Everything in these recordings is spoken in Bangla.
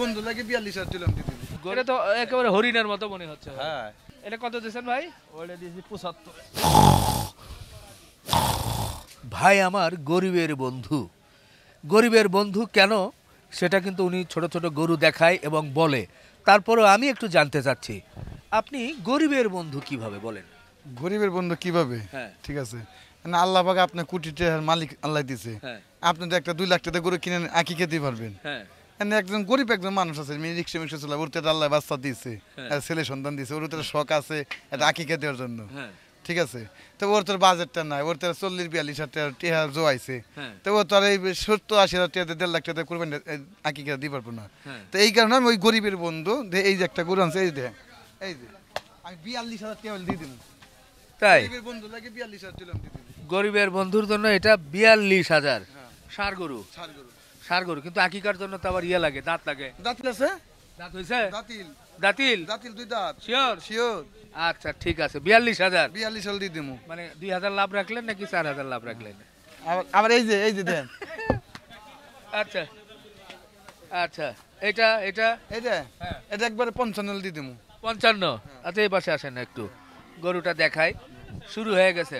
বন্ধু লাগে 42,000 দিলাম দিদি। এটা তো একেবারে হরিণের মতো মনে হচ্ছে। হ্যাঁ এটা কত দিয়েছেন ভাই? ওইটা দিয়েছি 75। ভাই আমার গরিবের বন্ধু। গরিবের বন্ধু কেন সেটা কিন্তু উনি ছোট ছোট গরু দেখায় এবং বলে। তারপরও আমি একটু জানতে চাচ্ছি, আপনি গরিবের বন্ধু কিভাবে বলেন? গরিবের বন্ধু কিভাবে? হ্যাঁ। ঠিক আছে, না আল্লাহ পাক আপনার কোটি টাকার মালিক আল্লাহ দিছে। হ্যাঁ। আপনি তো একটা 2 লাখ টাকা গরু কিনে আঁকি খেতে পারবেন। হ্যাঁ। এনে একজন গরিব একজন মানুষ আছে, রিক্সা মিক্সা চলা, ওর তো আল্লাহ বাচ্চা দিয়েছে, ছেলে সন্তান দিয়েছে, ওর তো শখ আছে একটা আঁকি খেতে দেওয়ার জন্য। হ্যাঁ। ঠিক আছে, তো ওর তোর বাজেটটা নাই, ওর তোর 40-42,000 টাকা জোয়াইছে, হ্যাঁ। তো ও তোর এই 70-80,000 টাকা 1.5 লাখ টাকা করবেন আঁকি খেতে দিতে পারবো না। হ্যাঁ। তো এই কারণে আমি ওই গরিবের বন্ধু এই যে একটা গরু আনছে, এই যে আমি 42,000 টাকা দিয়ে দিলাম। তাই গরিবের বন্ধু লাগে 42,000 দিলাম দিদি। গরিবের বন্ধুর জন্য এটা 42,000 ষাঁড় গরু। ষাট গরু। ষাঁড় গরু কিন্তু আকিকার জন্য তো আবার ইয়ে লাগে, দাঁত লাগে। দাঁতিল আছে? দাঁত হয়েছে? দাঁতিল দাঁতিল? দাঁতিল 2 দাঁত। শিওর? শিওর। আচ্ছা ঠিক আছে, 42,000 42,000 দিয়ে দিমু। মানে 2,000 লাভ রাখলেন নাকি 4,000 লাভ রাখলেন? আবার এই যে দেন আচ্ছা আচ্ছা, এটা এটা এইটা হ্যাঁ। এটা একবারে 55 দিয়ে দিমু। 55। আচ্ছা এই পাশে আসেন একটু, গরুটা দেখাই। শুরু হয়ে গেছে।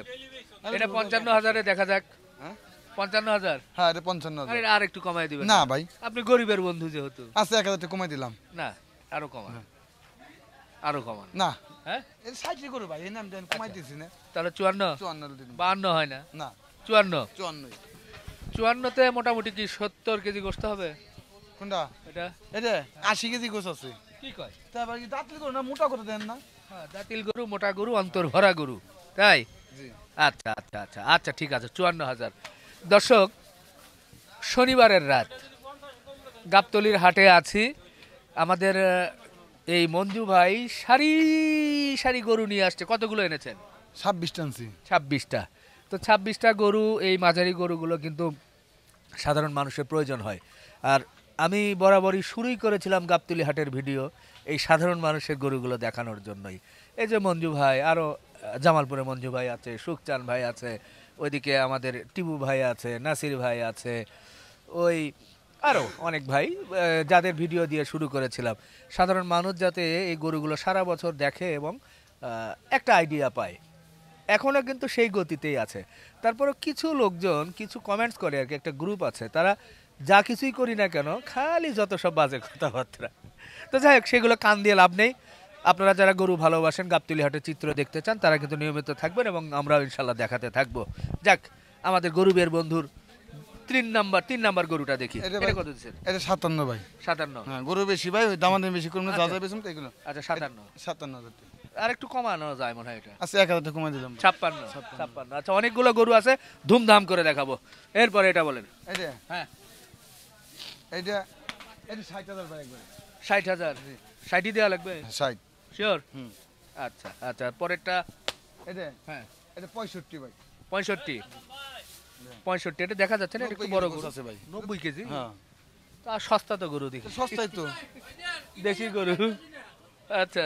এটা 55,000-এ দেখা যাক। হ্যাঁ? 55,000? হ্যাঁ এটা 55,000। আরে আর একটু কমাই দিবেন? না ভাই, আপনি গরিবের বন্ধু যেহেতু। আচ্ছা 1,000 টাকা কমাই দিলাম। না, আরো কমান, আরো কমান। না হ্যাঁ এটা 60 করে ভাই, এই নাম দেন কমাই দিছি না। তাহলে 54? 54 দিয়ে দিমু। 52 হয় না? না 54? 54। 54-তে মোটামুটি কি 70 কেজি গোস্ত হবে? কোনটা? এটা এটা 80 কেজি গোছ আছে। কি কয়? তারপর কি দাঁতলি করো না, মোটা করে দেন না? হ্যাঁ, দাঁতিল গরু, মোটা গরু, অন্তর ভরা গরু, তাই? জি। আচ্ছা আচ্ছা আচ্ছা আচ্ছা ঠিক আছে, 54,000। দর্শক, শনিবারের রাত, গাবতলীর হাটে আছি। আমাদের এই মঞ্জু ভাই সারি সারি গরু নিয়ে আসছে। কতগুলো এনেছেন? 26 টানছি। 26টা। তো 26টা গরু, এই মাঝারি গরুগুলো কিন্তু সাধারণ মানুষের প্রয়োজন হয়। আর আমি বরাবরই শুরুই করেছিলাম গাবতলী হাটের ভিডিও এই সাধারণ মানুষের গরুগুলো দেখানোর জন্যই। এই যে মঞ্জু ভাই, আরও জামালপুরে মঞ্জু ভাই আছে, সুখচান ভাই আছে, ওইদিকে আমাদের টিবু ভাই আছে, নাসির ভাই আছে, ওই আরও অনেক ভাই যাদের ভিডিও দিয়ে শুরু করেছিলাম। সাধারণ মানুষ যাতে এই গরুগুলো সারা বছর দেখে এবং একটা আইডিয়া পায়। এখনও কিন্তু সেই গতিতেই আছে। তারপরে কিছু লোকজন কিছু কমেন্টস করে আর কি, একটা গ্রুপ আছে, তারা যা কিছুই করি না কেন খালি যত সব বাজে কথাবার্তা। তো যাই হোক, সেগুলো কান দিয়ে লাভ নেই। আপনারা যারা গরু ভালোবাসেন, গাবতলী হাটের চিত্র দেখতে চান, তারা কিন্তু নিয়মিত থাকবেন এবং আমরাও ইনশাল্লাহ দেখাতে থাকবো। যাক, আমাদের গরিবের বন্ধুর 3 নাম্বার গরুটা দেখি। এটা এটা কত দিচ্ছেন? এটা 57 ভাই। 57? হ্যাঁ গরু বেশি ভাই, ওই দামাদামি বেশি করুন, যা যা বেচুন তো এগুলো। আচ্ছা 57। 57,000 টাকা। আর একটু কমানো যায় মনে হয় এটা। আচ্ছা 1,000 টাকা কমাই দিলাম। 56। আচ্ছা, অনেকগুলো গরু আছে, ধুমধাম করে দেখাবো। এরপরে এটা বলেন। এইটা হ্যাঁ, এইটা এটা 60,000 ভাই একবারে। 60,000? 60ই দেওয়া লাগবে? 60। শিওর? হুম। আচ্ছা আচ্ছা, পরেরটা? এটা হ্যাঁ, এটা 65 ভাই। 65? 65 এটা দেখা যাচ্ছে না, এটা একটু 90 বড় কেজি গরু আছে ভাই। 90 কেজি? হ্যাঁ তা সস্তা তো গরু দেখি, সস্তাই তো। দেশি গরু। আচ্ছা,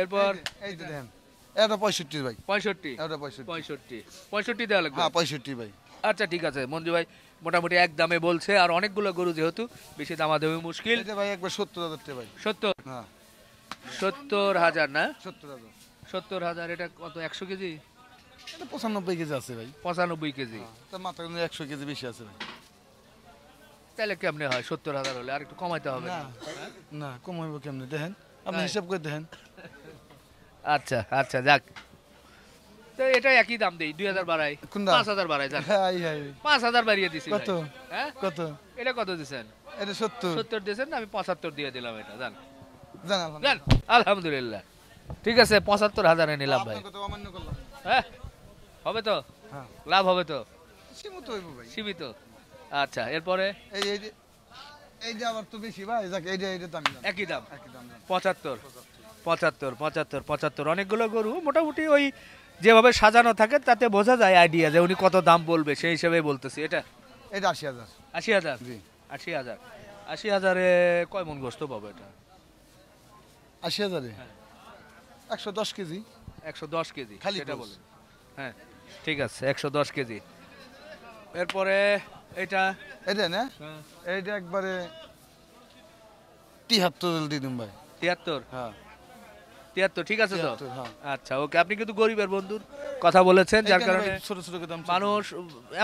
এরপর এই যে দেখেন, এটা 65 ভাই। 65? এটা 65। 65 দেওয়া লাগবে? হ্যাঁ 65 ভাই। আচ্ছা ঠিক আছে, মঞ্জু ভাই মোটামুটি এক দামে বলছে, আর অনেকগুলো গরু যেহেতু বেশি দামাদামি মুশকিল। এটা ভাই একবার 70,000 টাকা ভাই। 70? হ্যাঁ 70,000 না? 70,000। 70,000 এটা কত, 100 কেজি? এটা 95 কেজি আছে ভাই। 95 কেজি? তো মাথা 100 কেজি বেশি আছে ভাই। তাহলে কেমনে হয়? 70,000 হলে আর একটু কমাইতে হবে না না? না কমাইবো কেমনে দেখেন, আপনি তাই? হিসাব করে দেখেন। আচ্ছা আচ্ছা, যাক, তো এটা একই দাম দেই, 2,000 বাড়াই, কোন দাম? 5,000 বাড়াই, যান। হাই হাই 5,000 বাড়িয়ে দিছি কত? ভাই। হ্যাঁ, কত? এটা কত দিছেন? এটা 70। 70 দিয়েছেন, আমি 75 দিয়ে দিলাম এটা, জান জান জান। আলহামদুলিল্লাহ, ঠিক আছে, 75,000-এ নিলাম ভাই। আপনার কথা অমান্য করলাম। হ্যাঁ, হবে তো? হ্যাঁ লাভ হবে তো? সীমিত হইব ভাই। সীমিত? আচ্ছা, এরপরে? এই যে আবার তো বেশি ভাই, যাক এইটা দামি দাম। একই দাম? একই দাম। 75? 75 অনেকগুলো গরু মোটামুটি ওই যেভাবে সাজানো থাকে তাতে বোঝা যায় আইডিয়া যে উনি কত দাম বলবে, সেই হিসেবে বলতেছি। এটা এটা 80,000। 80,000? জি 80,000? 80,000-এ কয় মন গোস্ত পাবো এটা? 80,000-এ 110 কেজি। 110 কেজি খালি সেটা গোস। বলেন। হ্যাঁ ঠিক আছে, 110 কেজি। এরপরে এটা? এটা না, হ্যাঁ। এইটা একবারে 73 দিয়ে দিন ভাই। 73 হ্যাঁ 73 ঠিক আছে তো 73, হ্যাঁ। আচ্ছা ওকে, আপনি কিন্তু গরিবের বন্ধুর কথা বলেছেন যার এইখানে কারণে ভাই ছোট ছোট করে দাম চাই। মানুষ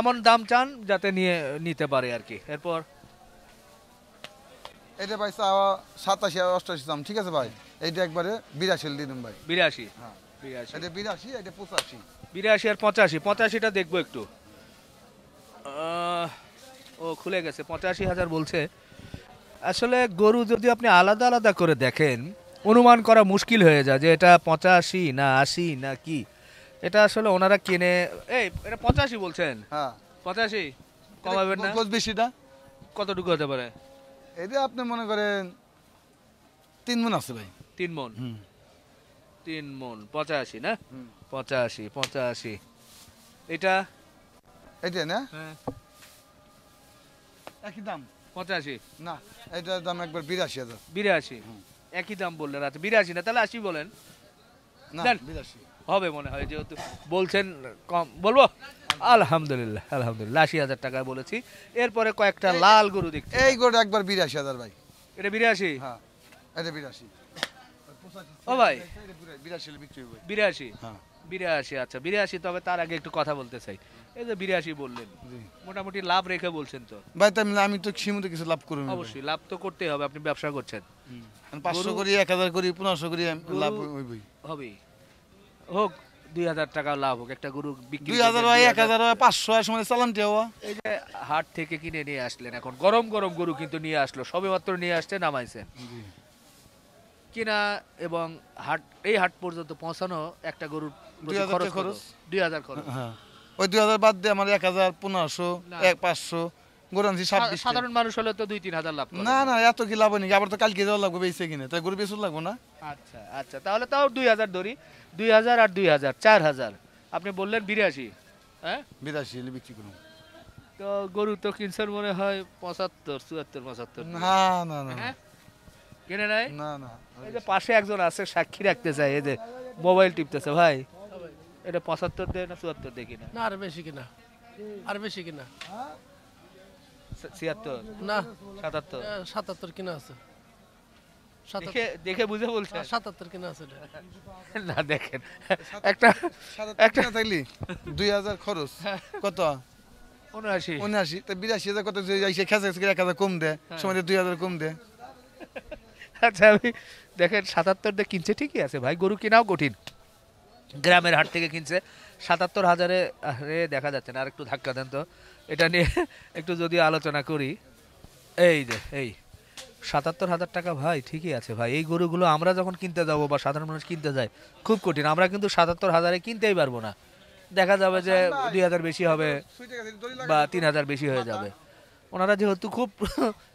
এমন দাম চান যাতে নিতে পারে আর কি। এরপর এটা ভাই চাওয়া 87 আর 88 দাম, ঠিক আছে ভাই। এইটা একবারে 82 দিয়ে দিন ভাই। 82 হ্যাঁ 82 এটা 82, এটা 85। 82 আর 85, 85টা দেখবো একটু। ও খুলে গেছে, 85,000 বলছে। আসলে গরু যদি আপনি আলাদা আলাদা করে দেখেন অনুমান করা মুশকিল হয়ে যায় যে এটা 85 না 80 না কি। এটা আসলে ওনারা কিনে এটা 85 বলছেন। হ্যাঁ 85 কমাবেন না? গোছ বেশিটা কতটুকু হতে পারে? এটা আপনি মনে করেন 3 মণ আছে ভাই। 3 মণ। হুম 3 মণ 85 না? হুম। 85 এটা এটা না হ্যাঁ একই দাম 85 না, এটার দাম একবার 82,000। 82 একই দাম বললেন। আচ্ছা 82 না, তাহলে 80 বলেন। না দেন। 82। হবে মনে হয়, যেহেতু বলছেন কম বলবো। আলহামদুলিল্লাহ আলহামদুলিল্লাহ 80,000 টাকা বলেছি। এরপরে কয়েকটা লাল গরু দেখছি। এই গোটা একবার 82,000 ভাই। এটা 82। হ্যাঁ এটা 82। ও ভাই 82 বিক্রি হবে। 82 হ্যাঁ 82 আচ্ছা 82। তবে তার আগে একটু কথা বলতে চাই। এই যে 82 বললেন, জি মোটামুটি লাভ রেখে বলছেন তো? ভাই তাই আমি তো সীমিত কিছু লাভ করব না। অবশ্যই লাভ তো করতেই হবে, আপনি ব্যবসা করছেন। 500 করি 1000 করি 1500 করি লাভ হইবই। হবেই, হোক 2000 টাকা লাভ হোক। একটা গরু বিক্রি 2000 করবেন, হয় 2000 1000 হয় 500 হয় সময় চালানতে হওয়া। এই যে হাট থেকে কিনে নিয়ে আসলেন, এখন গরম গরম গরু কিন্তু নিয়ে আসলো, সবেমাত্র নিয়ে আসতে নামাইছেন কিনা এবং এই হাট পর্যন্ত পৌঁছানো একটা গরুর প্রতি 2000 খরচ টাকা খরচ। 2000 খরচ। হ্যাঁ ওই 2000 বাদ দিয়ে আমার 1000 1500 না। 500 গরু আনছি 26। সাধারণ মানুষ হলে তো 2-3 হাজার লাভ করে। না না এত কি লাভ নেই, আবার তো কালকে যাওয়া লাগবে বেঁচে কিনে, তাই গরু বেচুর লাগবো না। আচ্ছা আচ্ছা, তাহলে তাও 2000 ধরি। 2000 আর 2000 4000। আপনি বললেন 82, হ্যাঁ 82 হলে বিক্রি করুন। তো গরু তো কিনছেন মনে হয় 75 74 75। না না না হ্যাঁ কিনে নাই? না না এই যে পাশে একজন আছে সাক্ষী রাখতে চাই, এই যে মোবাইল টিপতেছে। ভাই এটা 75 দেয় না 74 দেখি না? না আর বেশি কিনা, আর বেশি কিনা 76 না 77 77 কিনা আছে, দেখে দেখে বুঝে বলছেন 77 কিনা আছে এটা। না দেখেন একটা একটা থাকলি 2000 খরচ কত 79। 79 তো 82,000 কত যাইছে খেসে 1000 কম দে সময় 2000 কম দে। আচ্ছা আমি দেখেন 77 দিয়ে কিনছে, ঠিকই আছে ভাই, গরু কেনাও কঠিন। গ্রামের হাট থেকে কিনছে 77,000-এ। আরে দেখা যাচ্ছে না, আর একটু ধাক্কা দেন তো এটা নিয়ে একটু যদি আলোচনা করি। এই যে এই 77,000 টাকা ভাই, ঠিকই আছে ভাই। এই গরুগুলো আমরা যখন কিনতে যাবো বা সাধারণ মানুষ কিনতে যায় খুব কঠিন। আমরা কিন্তু 77,000-এ কিনতেই পারবো না, দেখা যাবে যে 2000 বেশি হবে বা 3000 বেশি হয়ে যাবে। ওনারা যেহেতু খুব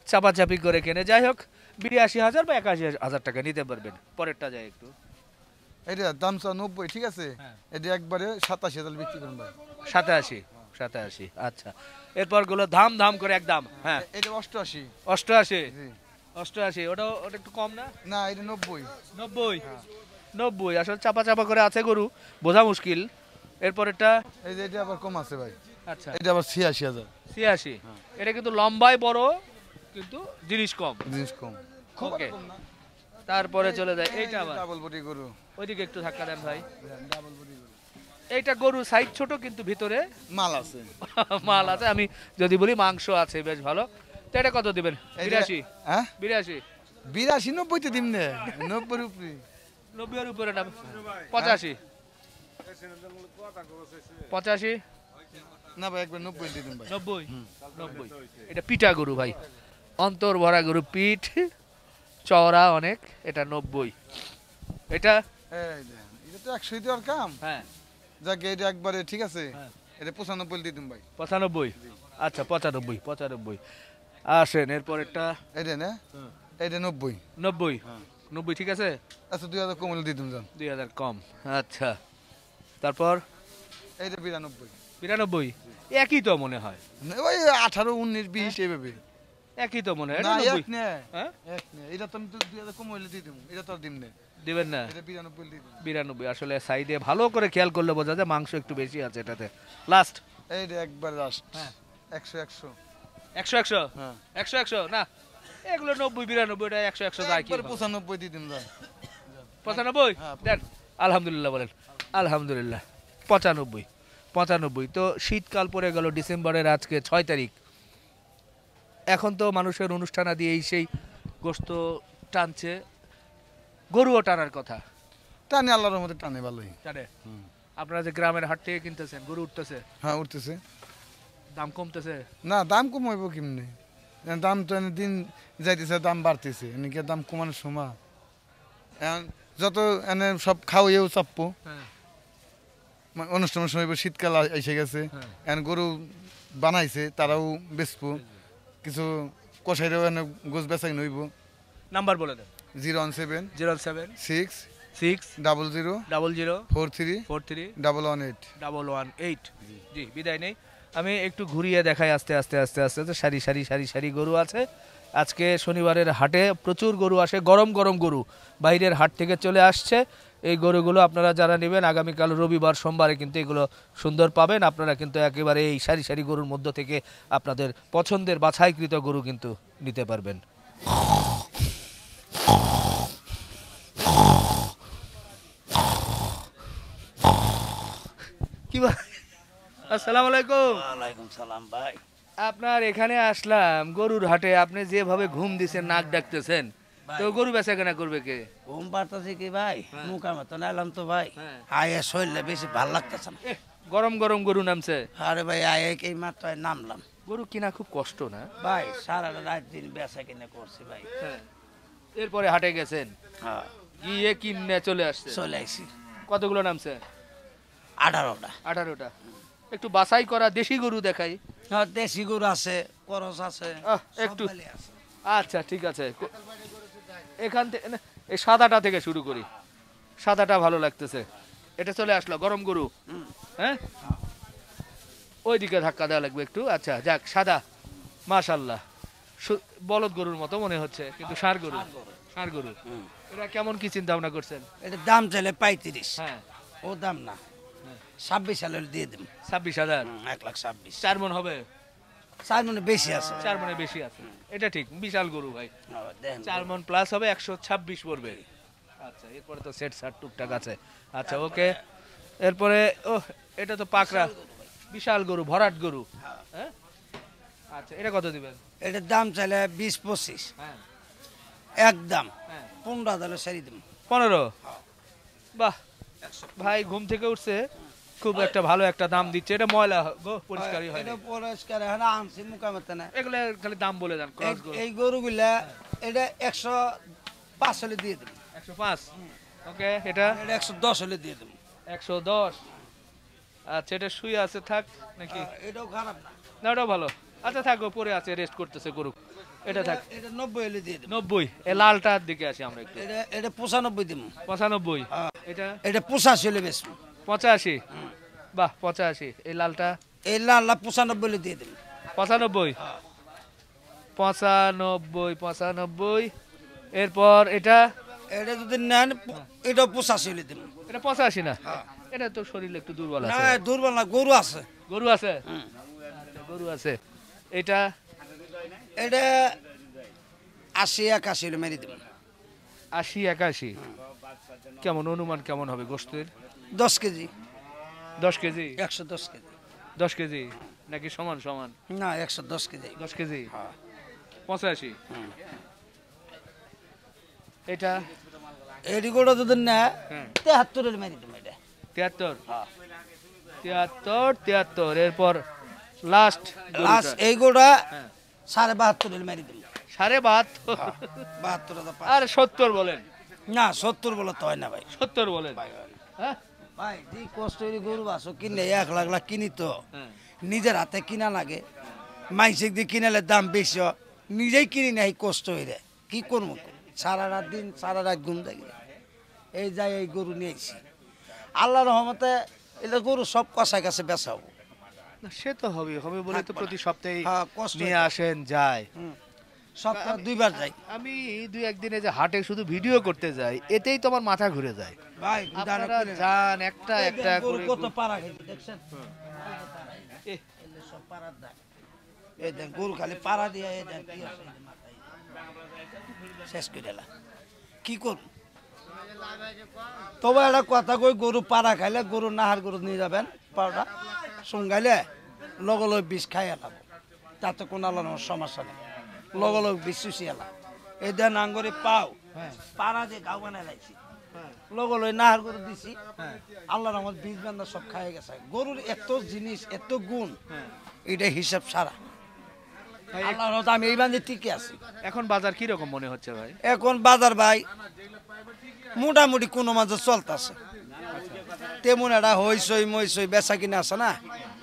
চাপাচাপি করে কেনে, যাই হোক 82,000 বা 81,000 টাকা নিতে পারবেন। পরেরটা যায় একটু। এটা দাম 90, ঠিক আছে। হ্যাঁ। এটা একবারে 87,000 বিক্রি করুন ভাই। 87। আচ্ছা এরপর গুলো ধাম ধাম করে একদম। হ্যাঁ এটা 88। 88। জি 88 ওটা একটু কম না? না এটা 90। 90 আসলে চাপা চাপা করে আছে গরু, বোঝা মুশকিল। এরপর এটা এই যে এটা আবার কম আছে ভাই। আচ্ছা এটা আবার 86,000। 86। এটা কিন্তু লম্বায় বড় কিন্তু জিনিস কম। জিনিস কম। ওকে তারপরে চলে যায় এইটা আবার ডাবল বডি গরু। ওইদিকে একটু ধাক্কা দেন ভাই। ডাবল বডি গরু। এইটা গরু সাইজ ছোট কিন্তু ভিতরে মাল আছে। মাল আছে। আমি যদি বলি মাংস আছে বেশ ভালো। তো এটা কত দিবেন? এটা- 82। হ্যাঁ 82 82 90 তে দিম নে 90 উপরে। 90 এর উপরে না 85 85 না ভাই একবার 90 দিয়ে দিম ভাই। 90 এটা পিটা গরু ভাই, অন্তর ভরা গরু, পিঠ চওড়া অনেক। এটা 90। এটা এই যে এটা তো 100 দেওয়ার কাম। হ্যাঁ যাকে এটা একবারে ঠিক আছে। হ্যাঁ। এটা 95 দিয়ে দিম ভাই। 95। আচ্ছা 95 আসেন এরপর একটা এটা না এটা 90। 90 ঠিক আছে। আচ্ছা 2000 কম হলে দিয়ে দিম জান। 2000 কম। আচ্ছা তারপর এটা 92। 92 একই তো মনে হয়, ওই 18 19 20 এইভাবে। একই তো মনে হয়। না এটা 90 এক নে হ্যাঁ এক নে এটা তো আমি তো 2000 কম হলে দিয়ে দিম। এটা তো আর দিম নে। দিবেন না? এটা 92 দিয়ে দিম। 92 আসলে সাইডে ভালো করে খেয়াল করলে বোঝা যায় মাংস একটু বেশি আছে এটাতে। লাস্ট এইটা একবার লাস্ট। হ্যাঁ। 100 100। 100 হ্যাঁ 100 না এগুলো 90 92 এটা 100 100 যায় কি একবার 95 দিয়ে দিন যান 95 হ্যাঁ, দেন আলহামদুলিল্লাহ বলেন আলহামদুলিল্লাহ 95 তো শীতকাল পড়ে গেল ডিসেম্বরের আজকে 6 তারিখ এখন তো মানুষের অনুষ্ঠান আদি এই সেই গোস্ত টানছে গরুও টানার কথা টানে আল্লাহর রহমতে টানে ভালোই টানে আপনারা যে গ্রামের হাট থেকে কিনতেছেন গরু উঠতেছে হ্যাঁ উঠতেছে দাম কমতেছে না দাম কমাইব কেমনি দাম তো এনে দিন যাইতেছে দাম বাড়তেছে এনেকে দাম কমানোর সময় এখন যত এনে সব খাওয়াইও চাপবো হ্যাঁ অনুষ্ঠানের সময় এবার শীতকাল এসে গেছে হ্যাঁ। এখন গরু বানাইছে তারাও বেচবো কিছু কষাইরাও এনে গোছ বেচাই নইব নাম্বার বলে দেন 017 07 6 6 00 00 43 43 118 118 জি বিদায় নেই আমি একটু ঘুরিয়ে দেখাই আস্তে আস্তে আস্তে আস্তে তো সারি সারি সারি সারি গরু আছে আজকে শনিবারের হাটে প্রচুর গরু আসে গরম গরম গরু বাইরের হাট থেকে চলে আসছে এই গরুগুলো আপনারা যারা নেবেন আগামীকাল রবিবার সোমবারে কিন্তু এগুলো সুন্দর পাবেন আপনারা কিন্তু একেবারে এই সারি সারি গরুর মধ্য থেকে আপনাদের পছন্দের বাছাইকৃত গরু কিন্তু নিতে পারবেন কি ভাই আসসালামু আলাইকুম ওয়ালাইকুম সালাম ভাই আপনার এখানে আসলাম গরুর হাটে আপনি যেভাবে ঘুম দিছেন নাক ডাকতেছেন তো গরু বেচা কেনা করবে কে ঘুম পাড়তেছে কি ভাই মুখা মতো নাইলাম তো ভাই হ্যাঁ। আয়ে শরীরে বেশি ভাল লাগতেছে না এহ, গরম গরম গরু নামছে আরে ভাই আয়ে এই মাত্র নামলাম গরু কিনা খুব কষ্ট না ভাই সারা রাত দিন বেচা কিনে করছি ভাই হ্যাঁ এরপরে হাটে গেছেন হ্যাঁ গিয়ে কিনে চলে আসছে চলে আইছি কতগুলো নামছে 18টা 18টা একটু বাছাই করা দেশি গরু দেখাই হ্যাঁ দেশি গরু আছে করস আছে একটু সব মিলে আছে। আচ্ছা ঠিক আছে এখান থেকে না, এই সাদাটা থেকে শুরু করি সাদাটা ভালো লাগতেছে এটা চলে আসলো গরম গরু হ্যাঁ ওইদিকে ধাক্কা দেওয়া লাগবে একটু আচ্ছা যাক সাদা মাশাল্লাহ বলদ গরুর মতো মনে হচ্ছে কিন্তু ষাঁড় গরু ষাঁড় গরু এটা কেমন কি চিন্তা ভাবনা করছেন এটার দাম চাইলে 35 হ্যাঁ ও দাম না 26 সালে দিয়ে দিম 26,000 1,26,000 4 মন হবে 4 মানে বেশি আছে 4 মনে বেশি আছে এটা ঠিক বিশাল গরু ভাই হ্যাঁ, দেখেন 4 মন প্লাস হবে 126 পড়বে আচ্ছা এরপরে তো সেট সার টুকটাক আছে আচ্ছা ওকে এরপরে ও এটা তো পাকড়া বিশাল গরু ভরাট গরু হ্যাঁ আচ্ছা এটা কত দিবেন এটার দাম চাইলে 20-25 হ্যাঁ একদম হ্যাঁ 15,000 সারি দিম 15 বাহ ভাই ঘুম থেকে উঠছে খুব একটা ভালো একটা দাম দিচ্ছে এটা ময়লা গো পরিষ্কারই হয় না এটা পরিষ্কার হয় না আনছি মুকামতে না এগুলো খালি দাম বলে দেন ক্রস গরু এই গরুগুলা এটা 105 হলে দিয়ে দেব 105 ওকে এটা এটা 110 হলে দিয়ে দেব 110 আচ্ছা এটা শুয়ে আছে থাক নাকি এটাও খারাপ না না ওটাও ভালো আচ্ছা থাকো পরে আছে রেস্ট করতেছে গরু এটা থাক এটা 90 হলে দিয়ে দেব 90 এ লালটার দিকে আসি আমরা একটু এটা 95 দেব 95 এটা এটা 85 হলে বেশ 85 বাহ 85 এই লালটা এই লাল 95 হলে দিয়ে দেব 95 95 এরপর এটা এটা যদি নেন এটা 85 হলে দেব এটা 85 না এটা তো শরীরে একটু দুর্বল না আছে দুর্বল না গরু আছে গরু আছে আচ্ছা গরু আছে এটা এটা 80-81 হলে মেরে দেব 80-81 কেমন অনুমান কেমন হবে গোশতের 10 কেজি 10 কেজি 110 কেজি 10 কেজি নাকি সমান সমান না 110 কেজি 10 কেজি হ্যাঁ 85 এটা এডি গোটা যদি না হ্যাঁ 73 এর মেরে দেব এটা 73 হ্যাঁ 73 এরপর লাস্ট লাস্ট এই গোটা হ্যাঁ 72 এর মেরে দেব 72 72 আর 70 বলেন না 70 বলে তো হয় না ভাই 70 বলেন হ্যাঁ ভাই যে কষ্ট হইলে গরু বাসো কিনে 1 লাখ লাখ কিনি তো হ্যাঁ নিজের হাতে কিনা লাগে মাইসিক দিয়ে কিনালে দাম বেশি হয়। নিজেই কিনি নাই কষ্ট হইলে কি করবো সারা রাত দিন সারা রাত ঘুম দেখি এই যাই এই গরু নিয়েছি আল্লাহ রহমতে এটা গরু সব কষায় কাছে বেচাবো না, সে তো হবে হবে বলে তো প্রতি সপ্তাহে হ্যাঁ, কষ্ট নিয়ে হয়। আসেন যায় সপ্তাহে 2 বার যাই আমি দুই একদিনে যে হাটে শুধু ভিডিও করতে যাই এতেই তো আমার মাথা ঘুরে যায় ভাই আপনারা যান একটা একটা গরু করে কত পাড়া খাইছে দেখছেন এহ, সব পাড়ার দাম এই দেন গরু খালি পাড়া দিয়ে এই দেন কি আছে এই যে মাথায়। শেষ করে এলা কি করব তবে একটা কথা কই গরু পাড়া খাইলে গরু নাহার গরু নিয়ে যাবেন পাড়া সঙ্গাইলে লগে লগে বিষ খাই এলাম তাতে কোনো আলানোর সমস্যা নেই লগে লগে বিষ চুষি এলাম এই দেন আঙ্গরে পাও পাড়া যে গাও বানায় লাইছি লগে লগে নাহার গরু দিছি আল্লাহর আমার বীজ বান্ধা সব খাই গেছে গরুর এত জিনিস এত গুণ এটা হিসাব সারা আল্লাহর রহমতে আমি এই বান্ধে টিকে আছি এখন বাজার কি রকম মনে হচ্ছে ভাই? এখন বাজার ভাই মোটামুটি কোনো মাঝে চলতেছে তেমন একটা হইসই মইসই বেচা কিনা আছে না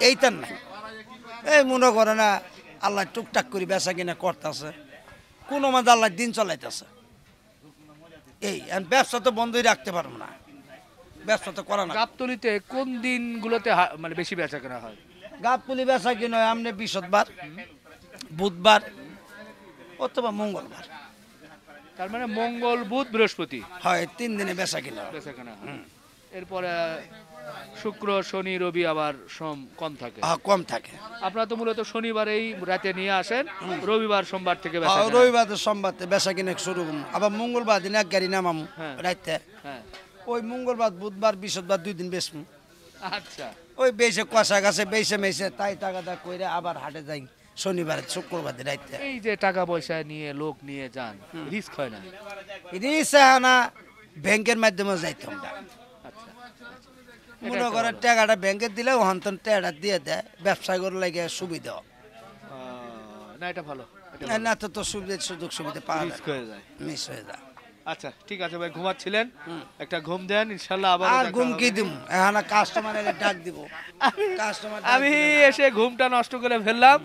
এইটার নাই এই মনে করে না আল্লাহ টুকটাক করে বেচা কিনা করতেছে কোনো মাঝে আল্লাহ দিন চলাইতেছে এই আর ব্যবসা তো বন্ধই রাখতে পারবো না ব্যবসা তো করা না গাবতলিতে কোন দিনগুলোতে মানে বেশি বেচা কেনা হয়? গাবতলি বেচা কিনা হয় আমনে বৃহস্পতিবার বুধবার অথবা মঙ্গলবার তার মানে মঙ্গল বুধ বৃহস্পতি হয় 3 দিনে বেচা কিনা হয়। বেচা কেনা হয়। এরপরে শুক্র শনি রবি আবার সোম কম থাকে। কম থাকে আপনারা তো মূলত শনিবারেই রাতে নিয়ে আসেন, রবিবার সোমবার থেকে বেচা কেনা। রবিবার তো সোমবার থেকে বেচা কিনে শুরু করবো আবার মঙ্গলবার দিন এক গাড়ি নামামু হ্যাঁ। রাইতে হ্যাঁ ওই মঙ্গলবার বুধবার বৃহস্পতিবার 2 দিন বেচমু আচ্ছা ওই বেচে কষা গাছে বেচে মেসে তাই টাকা দা কইরে আবার হাটে যাই শনিবার শুক্রবার দিন রাইতে এই যে টাকা পয়সা নিয়ে লোক নিয়ে যান রিস্ক হয় না? রিসাহানা ব্যাংকের মাধ্যমে যাইতাম আমরা আচ্ছা মনে করেন টাকাটা ব্যাংকে দিলে ওখান থেকে টাকাটা দিয়ে দেয় ব্যবসা করে লাগে সুবিধা না এটা ভালো, না তো সুবিধা সুযোগ সুবিধা পাওয়া রিস্ক হয়ে যায়। মিস হয়ে যায় আচ্ছা ঠিক আছে ভাই, ঘুমাচ্ছিলেন, একটা ঘুম দেন, ইনশাল্লাহ আবার আর ঘুম কি দিব এখন কাস্টমার এলে ডাক দিব কাস্টমার আমি এসে ঘুমটা নষ্ট করে ফেললাম,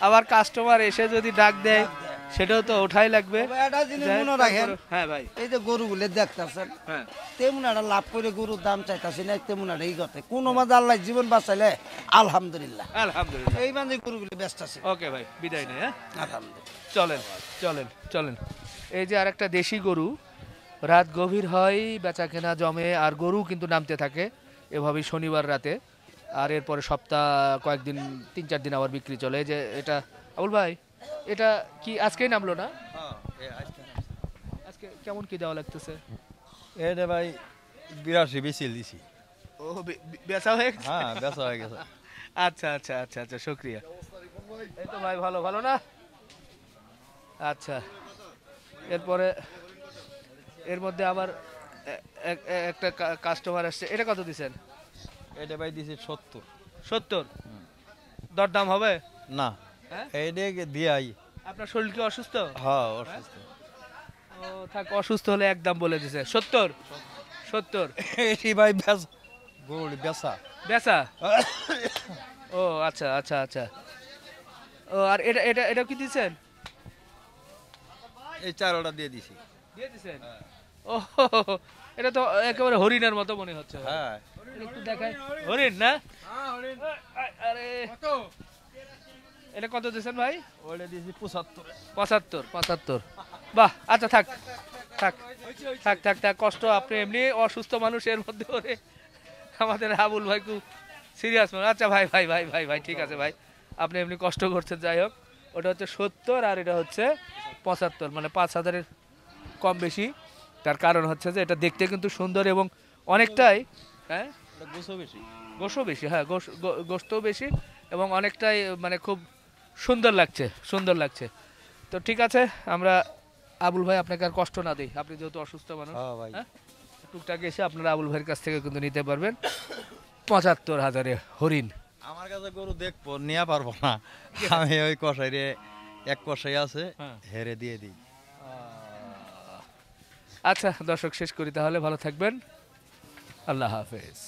আবার কাস্টমার এসে যদি ডাক দেয় সেটাও তো ওঠাই লাগবে। একটা জিনিস মনে রাখেন হ্যাঁ ভাই, এই যে গরুগুলো দেখতেছেন হ্যাঁ তেমন একটা লাভ করে গরুর দাম চাইতেছি না তেমন একটা এই কথা কোনো মাঝে আল্লাহ জীবন বাঁচাইলে আলহামদুলিল্লাহ আলহামদুলিল্লাহ। এই মানে গরুগুলো ব্যস্ত আছে ওকে ভাই, বিদায় নেই। হ্যাঁ আলহামদুলিল্লাহ চলেন চলেন চলেন। এই যে আরেকটা দেশি গরু, রাত গভীর হয়, বেচা কেনা জমে, আর গরু কিন্তু নামতে থাকে এভাবেই শনিবার রাতে, আর এরপরে সপ্তাহ কয়েকদিন 3-4 দিন আবার বিক্রি চলে। এই যে এটা আবুল ভাই, এটা কি আজকেই নামলো না? আজকে কেমন কি দেওয়া লাগতেছে? এটা ভাই 82 বেশি দিছি। ও বেচা হয়ে গেছে? হ্যাঁ বেচা হয়ে গেছে। আচ্ছা আচ্ছা আচ্ছা আচ্ছা, শুক্রিয়া। এই তো ভাই, ভালো ভালো না? আচ্ছা, এরপরে এর মধ্যে আবার একটা কাস্টমার আসছে, এটা কত দিছেন? এটা ভাই দিছি 70। 70? দরদাম হবে না হ্যাঁ? এইটা দিয়ে আই। আপনার শরীর কি অসুস্থ? হ্যাঁ অসুস্থ। ও থাক, অসুস্থ হলে একদম বলে দিছে 70। 70 এটি ভাই গরুর বেচা। বেচা? ও আচ্ছা আচ্ছা আচ্ছা। ও আর এটা এটা এটা কি দিছেন? এই 4টা দিয়ে দিছি। দিয়ে দিছেন? ও এটা তো একেবারে হরিণের মতো মনে হচ্ছে। হ্যাঁ এটা একটু দেখাই। হরিণ না? আরে এটা কত দিছেন ভাই? ওটা দিছি 75। 75? বাহ, আচ্ছা থাক থাক থাক থাক থাক, কষ্ট, আপনি এমনি অসুস্থ মানুষের মধ্যে ওরে আমাদের আবুল ভাই খুব সিরিয়াস মানুষ। আচ্ছা ভাই ভাই ভাই ভাই ভাই ঠিক আছে ভাই, আপনি এমনি কষ্ট করছেন, যাই হোক। ওটা হচ্ছে 70 আর এটা হচ্ছে 75, মানে 5000-এর কম বেশি। তার কারণ হচ্ছে যে এটা দেখতে কিন্তু সুন্দর এবং অনেকটাই, হ্যাঁ এটা গোছও বেশি। গোশও বেশি, হ্যাঁ গোশতও বেশি এবং অনেকটাই মানে খুব সুন্দর লাগছে, সুন্দর লাগছে। তো ঠিক আছে, আমরা আবুল ভাই আপনাকে আর কষ্ট না দিই, আপনি যেহেতু অসুস্থ মানুষ, হ্যাঁ ভাই। হ্যাঁ টুকটাক এসে আপনারা আবুল ভাইয়ের কাছ থেকে কিন্তু নিতে পারবেন 75,000-এ হরিণ। আমার কাছে গরু দেখবো নিয়ে পারবো না, আমি ওই কষাইরে এক কষাই আছে হেরে দিয়ে দিই। আচ্ছা দর্শক, শেষ করি তাহলে, ভালো থাকবেন, আল্লাহ হাফেজ।